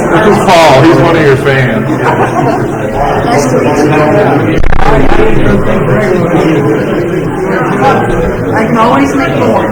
This is Paul. He's one of your fans. Nice to meet you. I can always make more.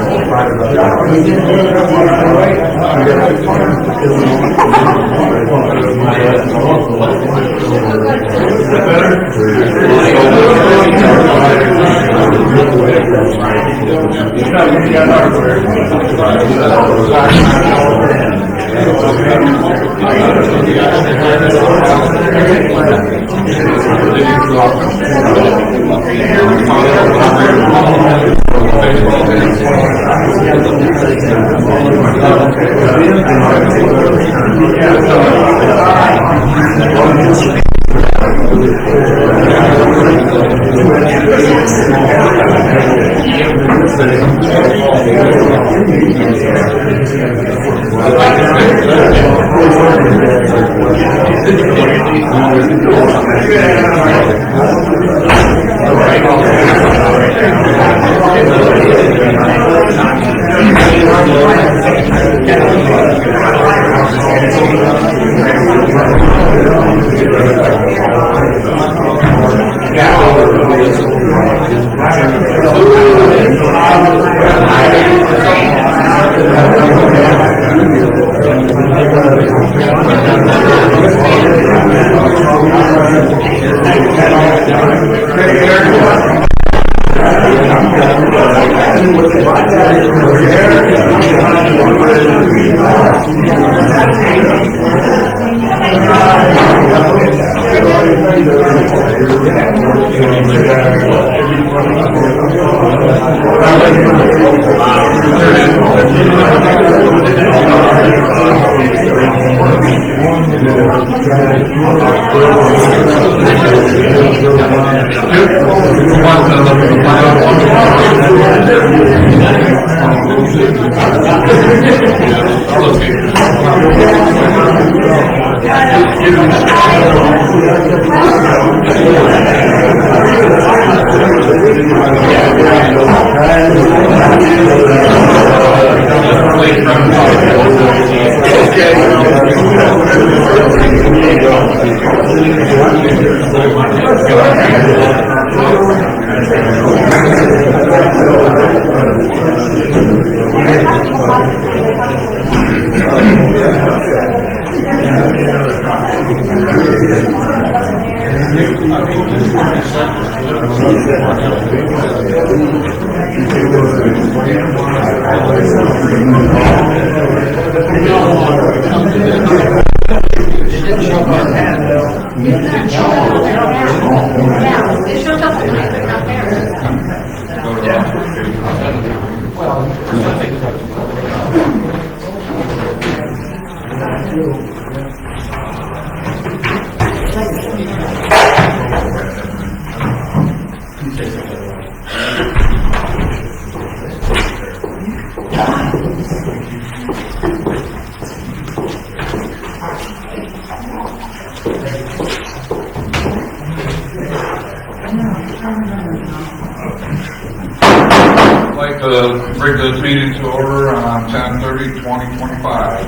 I'd like to bring this meeting to order on 10/30/2025.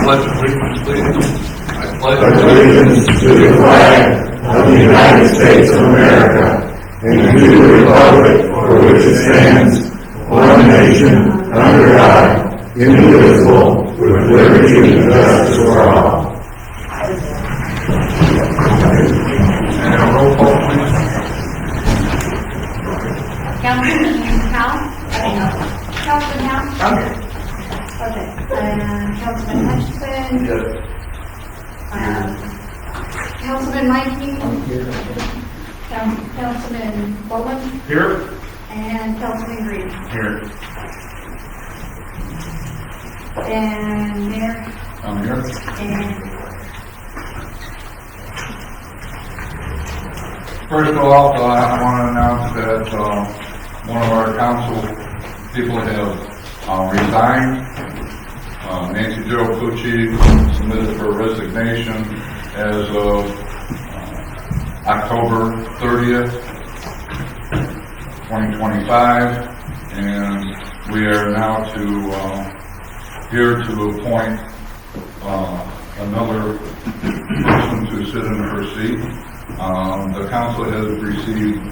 Pledge allegiance, please. I pledge allegiance to the flag of the United States of America and to the republic for which it stands, one nation, under God, indivisible, with liberty and justice for all. and a roll call, please. Councilman Powell? Councilman Powell? Okay, Councilman Hutchinson? Yes. Councilman Mikey? Councilman Bowman? Here? And Councilman Green? Here. And Mayor? I'm here. And First of all, I want to announce that one of our council people have resigned. Nancy Jo Pucci submitted for resignation as of October 30th, 2025, and we are now here to appoint another person to sit in her seat. The council has received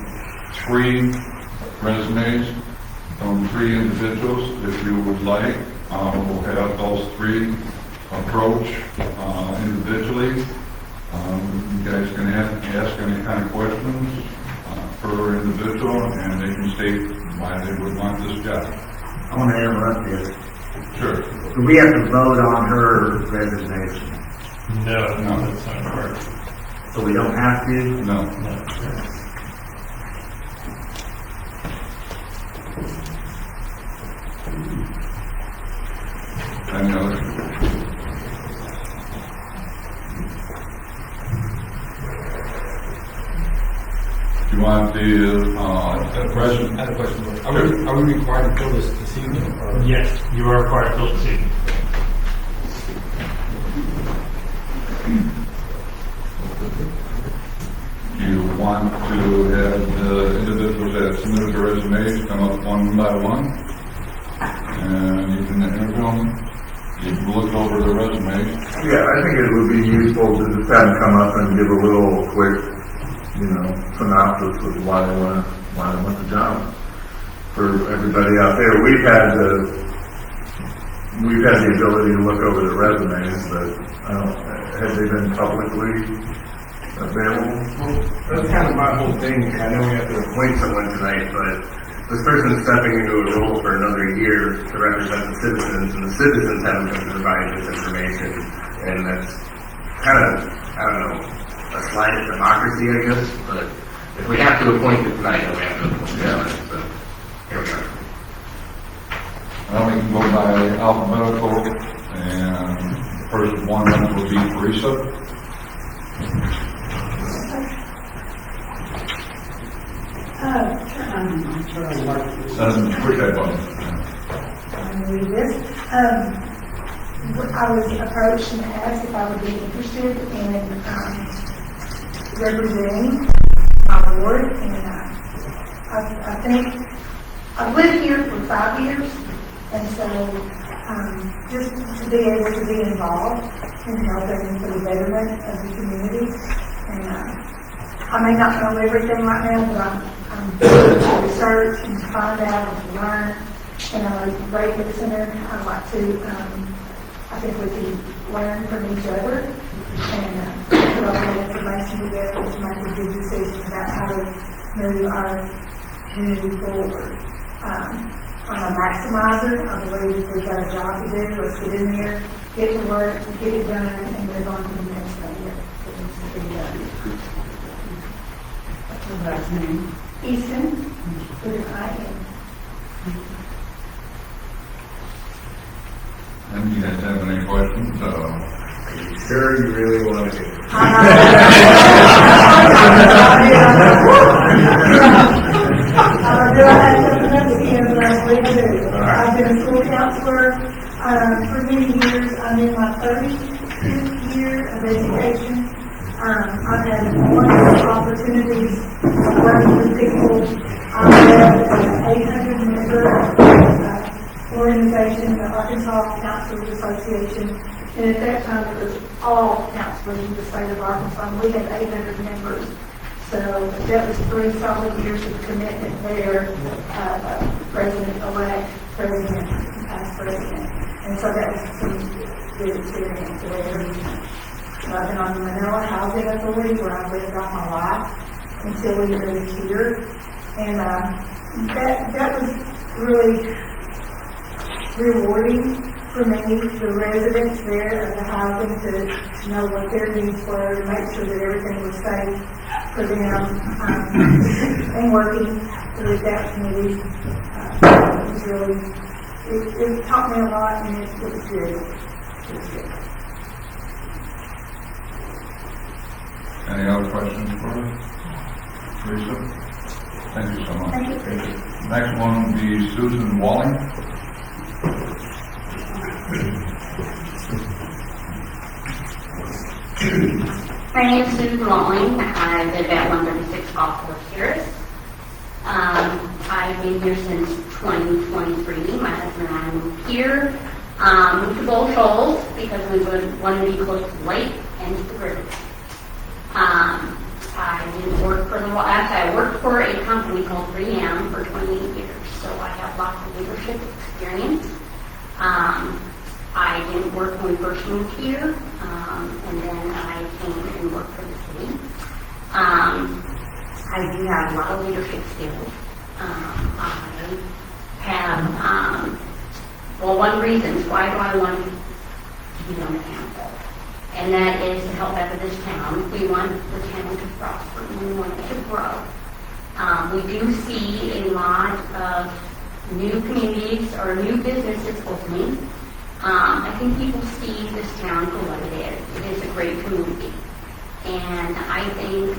3 resumes from 3 individuals. If you would like, we'll have those 3 approach individually. You guys can ask any kind of questions per individual, and they can state why they would want this job. I want to interrupt you. Sure. Do we have to vote on her resignation? No, No. that's not correct. So we don't have to? No. Any other? You want the president? I have a question. Are we required to fill this evening? Or? Yes, you are required to fill the seat. You want to have the individuals that submitted their resumes come up one by one, and you can interview them. You can look over the resumes. Yeah, I think it would be useful to just have them come up and give a little quick, synopsis of why they want the job. For everybody out there, we've had the ability to look over the resumes, but have they been publicly available? That's kind of my whole thing. I know we have to appoint someone tonight, but this person's stepping into a role for another year to represent the citizens, and the citizens haven't been provided this information, and that's kind of, I don't know, a slight of democracy, I guess, but if we have to appoint it tonight, then we have to appoint it tonight, so here we go. Well, we can go by alphabetical, and the first one will be Teresa. Push that button. Read this. I was approached and asked if I would be interested in representing my ward, and I think I've lived here for 5 years, and so just to be able to be involved in helping for the betterment of the community, and I may not know everything right now, but I'm to research and to find out and to learn. And I'm a great listener. I like to, I think we can learn from each other and put all that information together to make a good decision about how to move our community forward. I'm a maximizer. I believe we've got a job to do. Let's get in there, get to work, get it done, and move on to the next thing that needs to be done. Last name? Easton, with an I-N. And you guys have any questions? Sure, you really want to do it. I've been a school counselor for many years. I'm in my 32nd year of education. I've had wonderful opportunities of working with people. I'm an 800-member organization, the Arkansas Counselors Association, and at that time it was all counselors in the state of Arkansas. We had 800 members, so that was 3 solid years of commitment there. President-elect, president, past president, and so that was some good experience there. I've been on the Manila Housing Authority where I've lived all my life until we moved here, and that was really rewarding for me, the residents there of the housing, to know what their needs were, to make sure that everything was safe for them, and working with that committee. It was really, it taught me a lot, and it was good. It was good. Any other questions for Teresa? Thank you so much. Thank you. Next one will be Susan Walling. My name is Susan Walling. I live at 136 Hawthorne Terrace. I've been here since 2023. My husband and I moved here. Moved to Gold Shoals because we wanted to be close to the lake and to the river. I didn't work for for the, actually, I worked for a company called 3M for 28 years, so I have lots of leadership experience. I didn't work when we first moved here, and then I came and worked for the city. I do have a lot of leadership skills. I have, well, one reason is why do I want to be on the council? And that is to help out this town. We want the town to prosper, and we want it to grow. We do see a lot of new communities or new businesses opening. I think people see this town for what it is. It is a great community. And I think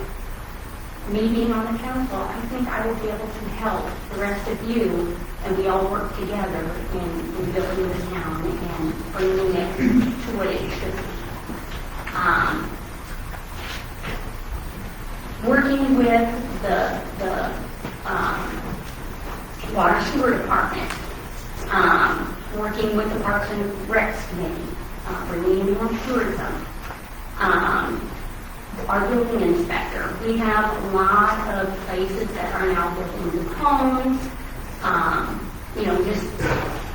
me being on the council, I think I will be able to help the rest of you, and we all work together in building this town and bringing it to what it should be. Working with the water sewer department, working with the Parks and Recs committee, bringing in more tourism, our building inspector. We have a lot of places that are now building new homes, just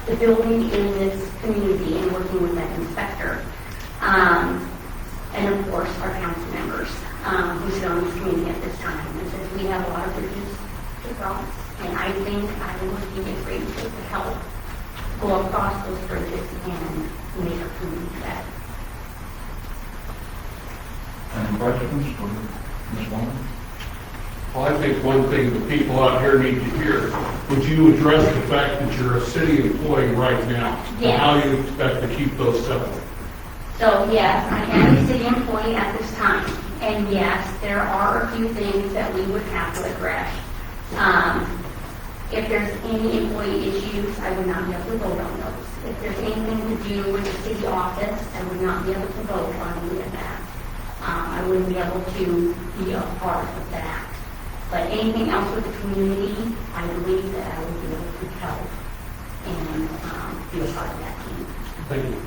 the building in this community and working with that inspector. And of course, our council members who sit on this committee at this time. And says we have a lot of bridges to cross, and I think I would be a great fit to help go across those bridges and make our community better. Any questions for Ms. Woman? Well, I think one thing the people out here need to hear, would you address the fact that you're a city employee right now? Yes. And how you expect to keep those separate? So yes, I am a city employee at this time, and yes, there are a few things that we would have to address. If there's any employee issues, I would not be able to vote on those. If there's anything to do with the city office, I would not be able to vote on any of that. I wouldn't be able to be a part of that. But anything else with the community, I believe that I would be able to help and be a part of that team. Thank you.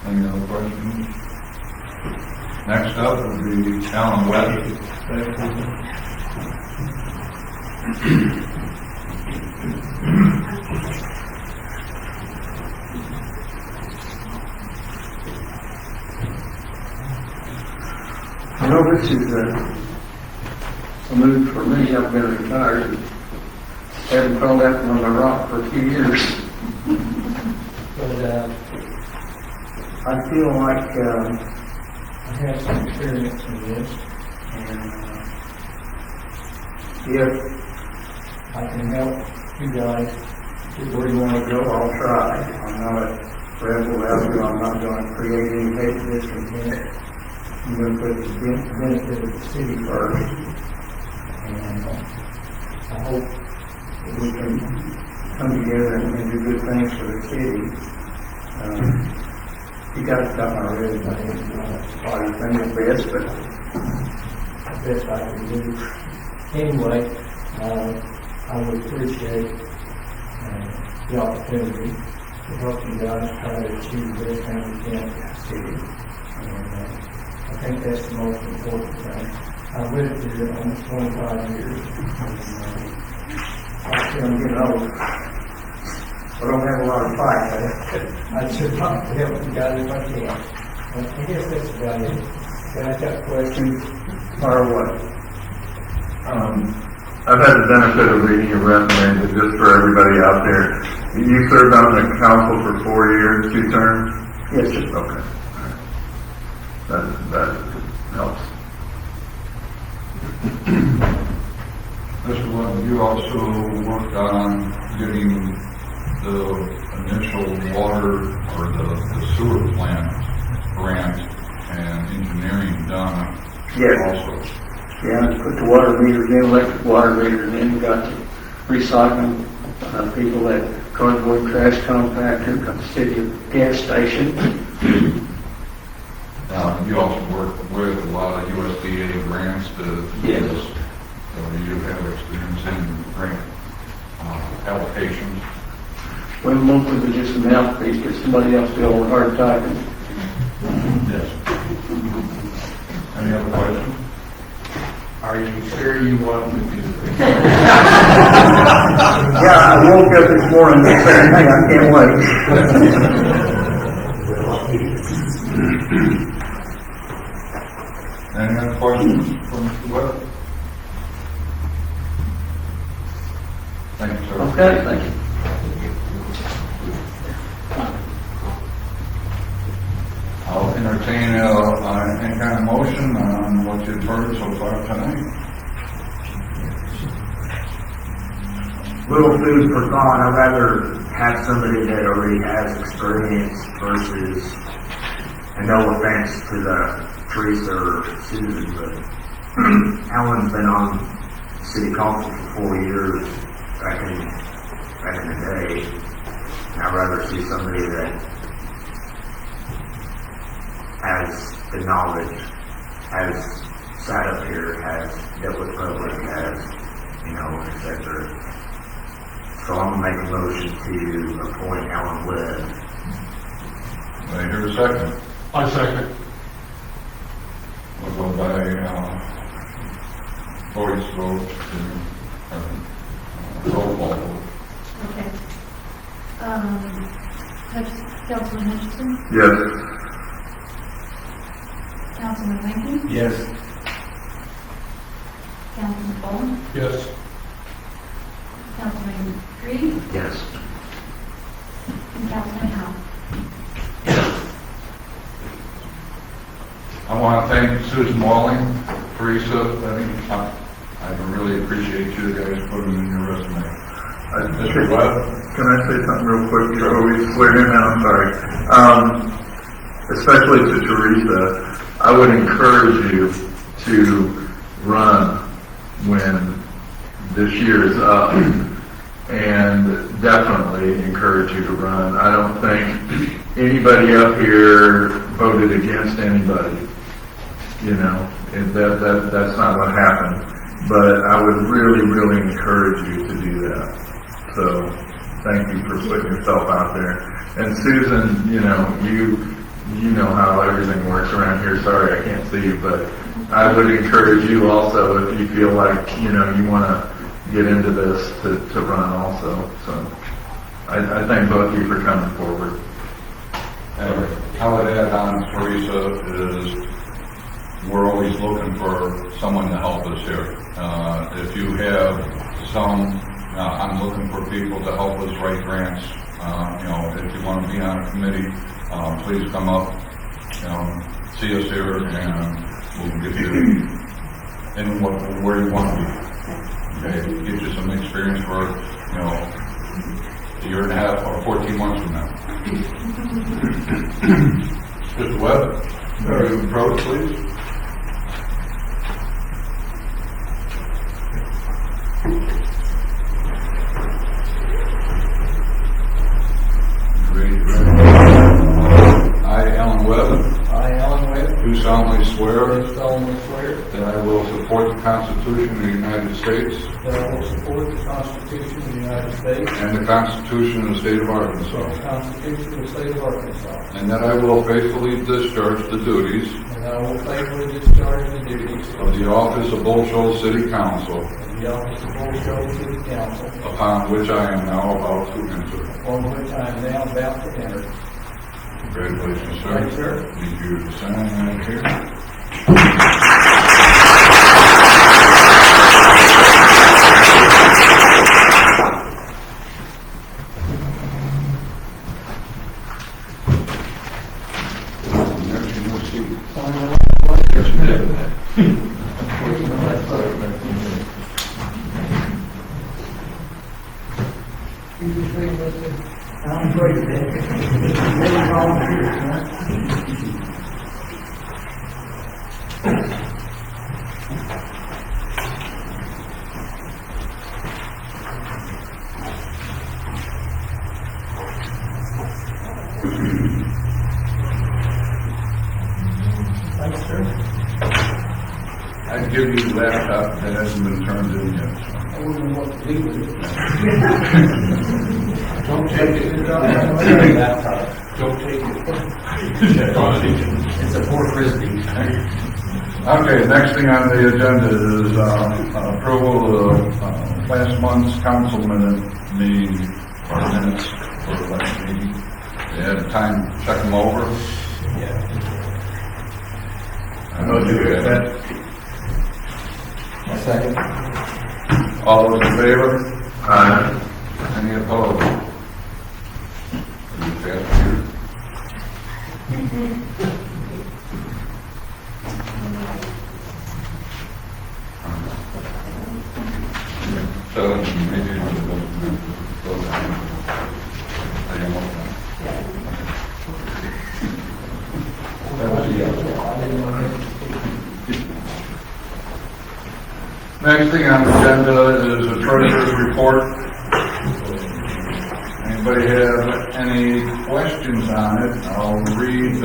Any other questions? Next up will be Alan Webb. Well, this is a move for me. I've been retired and haven't crawled out on the rock for a few years. But I feel like I have some experience in this, and if I can help you guys get where you want to go, I'll try. I'm not a rebel out here. I'm not going to create any hate, discontent. I'm going to put the benefit of the city first, and I hope that we can come together and do good things for the city. You guys got my resume, probably think the best, but the best I can do. Anyway, I would appreciate the opportunity to help you guys try to achieve the best thing we can for the city. And I think that's the most important thing. I've lived here almost 25 years. I feel I'm getting old. I don't have a lot of fight, but I just want to help you guys if I can. I guess that's about it. Guys got questions or what? I've had the benefit of reading your resume, but just for everybody out there, you served on the council for 4 years, 2 terms? Yes, sir. Okay. That helps. Mr. Webb, you also worked on getting the initial water or the sewer plant grant and engineering done. Yes. Also. Yeah, put the water meters in, electric water meters in, we got the recycling people at cardboard trash compactor, got the city gas station. You also work with a lot of USDA grants to do Yes. this. So you have experience in grant applications. Well, mostly was just a mouthpiece, but somebody else did all the hard typing. Yes. Any other questions? Are you sure you want to do this? Yeah, I woke up this morning and said, hey, I can't wait. Any other questions from Mr. Webb? Thank you, sir. Okay, thank you. I'll entertain any kind of motion on what you've heard so far tonight. Little food for thought, I'd rather have somebody that already has experience versus, and no offense to the Teresa or Susan, but Alan's been on city council for 4 years back in the day. And I'd rather see somebody that has the knowledge, has sat up here, has dealt with public, has, et cetera. So I'm gonna make a motion to appoint Alan Webb. Do I hear a second? I second. We'll go by voice vote to roll call vote. Okay. Councilman Hutchinson, Yes. Councilman Lincoln, Yes. Councilman Bowman, Yes. Councilman Reed, Yes. and Councilman Howell. I want to thank Susan Walling, Teresa, I really appreciate you guys putting in your resume. Mr. Webb? Can I say something real quick before we swear in? I'm sorry. Especially to Teresa, I would encourage you to run when this year is up, and definitely encourage you to run. I don't think anybody up here voted against anybody. That's not what happened. But I would really, really encourage you to do that. So, thank you for putting yourself out there. And Susan, you know how everything works around here. Sorry, I can't see you, but I would encourage you also, if you feel like, you want to get into this, to run also. So, I thank both of you for coming forward. How I would add on, Teresa, is we're always looking for someone to help us here. If you have I'm looking for people to help us write grants. If you want to be on a committee, please come up, see us here, and we'll get you in where you want to be. Okay, get you some experience for, a year and a half or 14 months from now. Mr. Webb, will you approach, please? I, Alan Webb, do solemnly swear that I will support the Constitution of the United States That I will support the Constitution of the United States and the Constitution of the State of and the Arkansas, Constitution of the State of Arkansas. and that I will faithfully discharge the duties And I will faithfully discharge the duties of the office of Bull Shoals City Council, of the office of Bull Shoals City Council, upon which I am now about to enter. upon which I am now about to enter. Congratulations, sir. Thank you, sir. Need you to sign that here. Next, you will see. I'm great, man. Volunteers, man. Thanks, sir. I'd give you the laptop that hasn't been turned in yet. I wouldn't know what to do with it. Don't take it. Don't take it. It's a poor frisbee. Okay, next thing on the agenda is approval of last month's council meeting, or minutes for the last meeting. You had time to check them over? I know you had that. A second. All those in favor? Aye. Any opposed? You passed here. So maybe you want to go down. Are you more done? That was a yes. Next thing on the agenda is the treasurer's report. Anybody have any questions on it? I'll read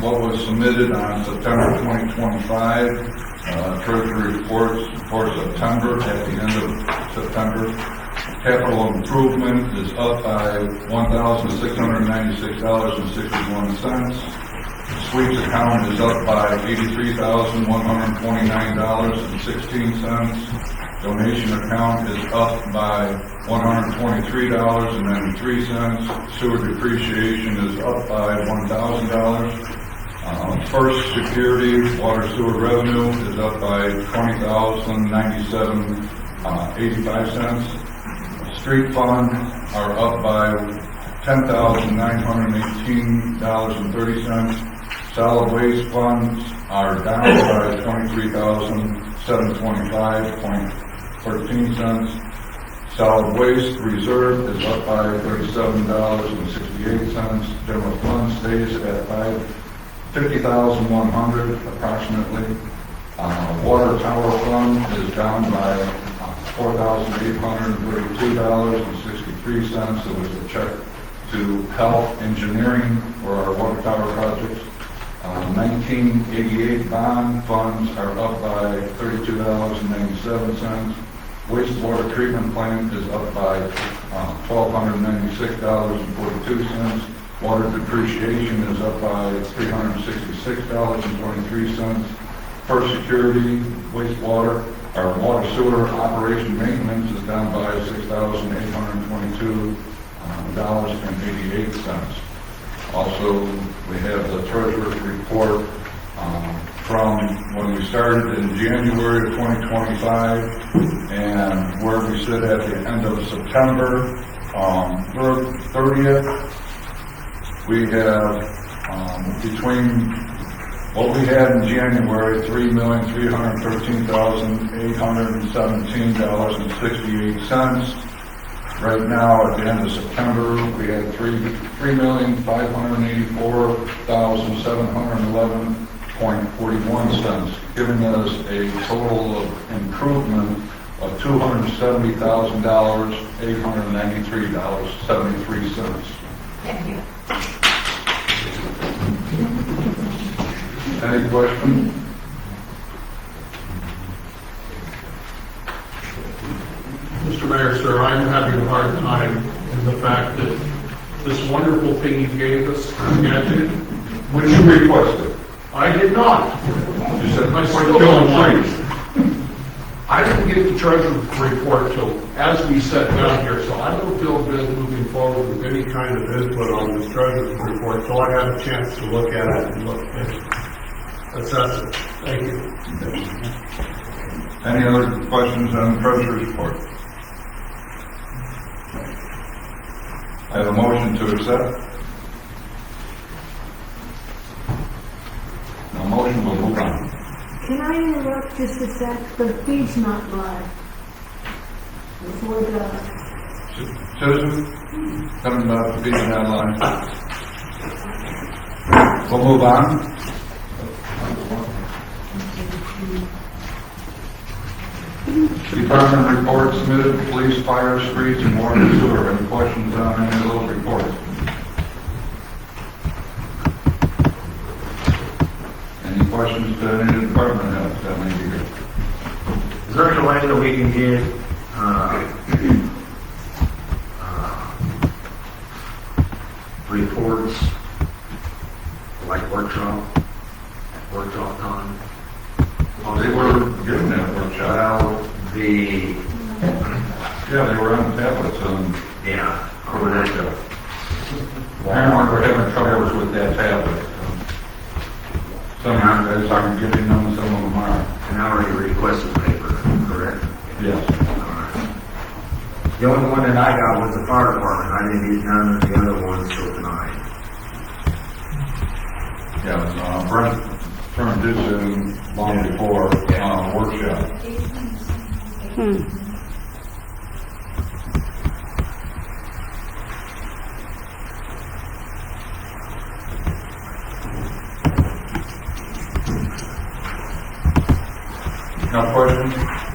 what was submitted on September 2025. Treasury reports for September, at the end of September. Capital improvement is up by $1,696.61. Sweeps account is up by $83,129.16. Donation account is up by $123.93. Sewer depreciation is up by $1,000. First security, water sewer revenue is up by $20,097.85. Street fund are up by $10,918.30. Solid waste funds are down by $23,725.13. Solid waste reserve is up by $37.68. General fund stays at $50,100 approximately. Water tower fund is down by $4,832.63. It was a check to Health Engineering for our water tower projects. 1988 bond funds are up by $32.97. Wastewater treatment plant is up by $1,296.42. Water depreciation is up by $366.23. First security, wastewater, our water sewer operation maintenance is down by $6,822.88. Also, we have the treasurer's report from when we started in January of 2025 and where we sit at the end of September 30th. We have between what we had in January, $3,313,817.68. Right now, at the end of September, we had $3,584,711.41, giving us a total of improvement of $270,893.73. Any questions? Mr. Mayor, sir, I'm having a hard time in the fact that this wonderful thing you gave us, granted, When you requested, I did not. you said, I "Quit still killing don't trees." I didn't get the treasurer's report till as we sat down here, so I don't feel good moving forward with any kind of input on this treasurer's report till I have a chance to look at it and look at it. Assess it. Thank you. Any other questions on the treasurer's report? I have a motion to accept. No motion, we'll move on. Can I interrupt just a sec? The feed's not live. Before the, Susan, coming about the being online. We'll move on. Department reports submitted, police, fire, streets, and water and sewer. Any questions on any of those reports? Any questions to any of the department heads that may be here? Is there any way that we can get, reports, like workshop Oh, they were given that workshop. Well, the, Yeah, they were on tablets and yeah, for the workshop. Apparently we're having troubles with that tablet. Some guys aren't giving them, some of them are. and I already requested paper, correct? Yes. The only one that I got was the fire department. I didn't get none of the other ones till tonight. Yeah, Brent turned this in long before, workshop. No questions?